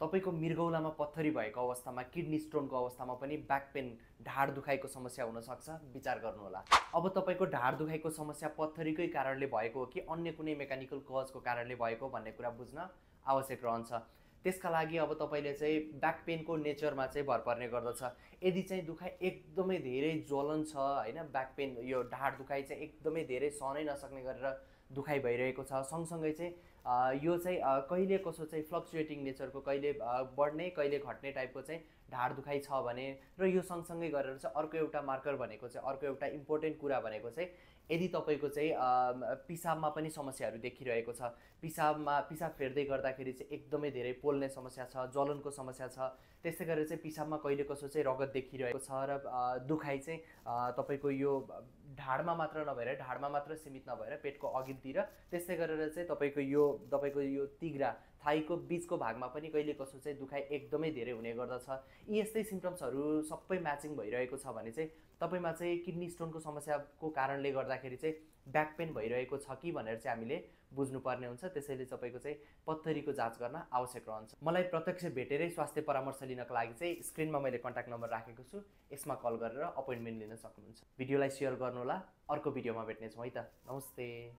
तपाईको मृगौलामा पत्थरी भएको अवस्थामा किडनी स्टोनको अवस्थामा पनि ब्याक पेन ढाड दुखाइको समस्या हुन सक्छ, विचार गर्नुहोला। अब तपाईको ढाड दुखाइको समस्या पत्थरीकै कारणले भएको हो कि अन्य कुनै मेकानिकल कजको कारणले भएको भन्ने कुरा बुझ्न आवश्यक रहन्छ। त्यसका लागि अब तपाईले चाहिँ ब्याक पेनको नेचरमा चाहिँ भर पर्ने गर्दछ। यदि चाहिँ दुखाइ एकदमै धेरै ज्वलन छ हैन, ब्याक पेन यो ढाड दुखाइ चाहिँ एकदमै धेरै सहनै नसक्ने गरेर दुखाइ भइरहेको छ, सँगसँगै चाहिँ यो चाहिँ कहिले कसो चाहिँ फ्लक्चुएटिङ नेचरको, कहिले बढ्ने कहिले घट्ने टाइपको चाहिँ ढाड दुखाइ छ भने, र यो सँगसँगै गरेर चाहिँ अर्को एउटा मार्कर भनेको चाहिँ, अर्को एउटा इम्पोर्टेन्ट कुरा भनेको चाहिँ यदि तपाईको चाहिँ पिसाबमा पनि समस्याहरू देखिरहेको छ, पिसाब फेर्दै गर्दाखेरि चाहिँ एकदमै धेरै पोल्ने समस्या छ, ज्वलनको समस्या छ, त्यसै गरेर चाहिँ पिसाबमा कहिले कसो चाहिँ रगत देखिरहेको छ, र दुखाइ चाहिँ तपाईको यो ढाडमा मात्र नभएर, ढाडमा मात्र सीमित नभएर पेटको अघिल्तिर, त्यसै गरेर चाहिँ तपाईको यो तिघ्रा थाइको बीचको भागमा पनि कहिले कसो चाहिँ दुखाइ एकदमै धेरै हुने गर्दछ। यी यस्तै सिम्पटम्सहरू सबै म्याचिङ भइरहेको छ भने चाहिँ तपाईमा चाहिँ किडनी स्टोनको समस्याको कारणले गर्दाखेरि चाहिँ ब्याक पेन भइरहेको छ कि भनेर चाहिँ हामीले बुझ्नुपर्ने हुन्छ। त्यसैले तपाईको चाहिँ पत्थरीको जाँच गर्न आवश्यक रहन्छ। मलाई प्रत्यक्ष भेटेरै स्वास्थ्य परामर्श लिनको लागि चाहिँ स्क्रिनमा मैले कन्ट्याक्ट नम्बर राखेको छु, यसमा कल गरेर अपोइन्टमेन्ट लिन सक्नुहुन्छ। भिडियोलाई सेयर गर्नुहोला। अर्को भिडियोमा भेट्नेछौँ है त। नमस्ते।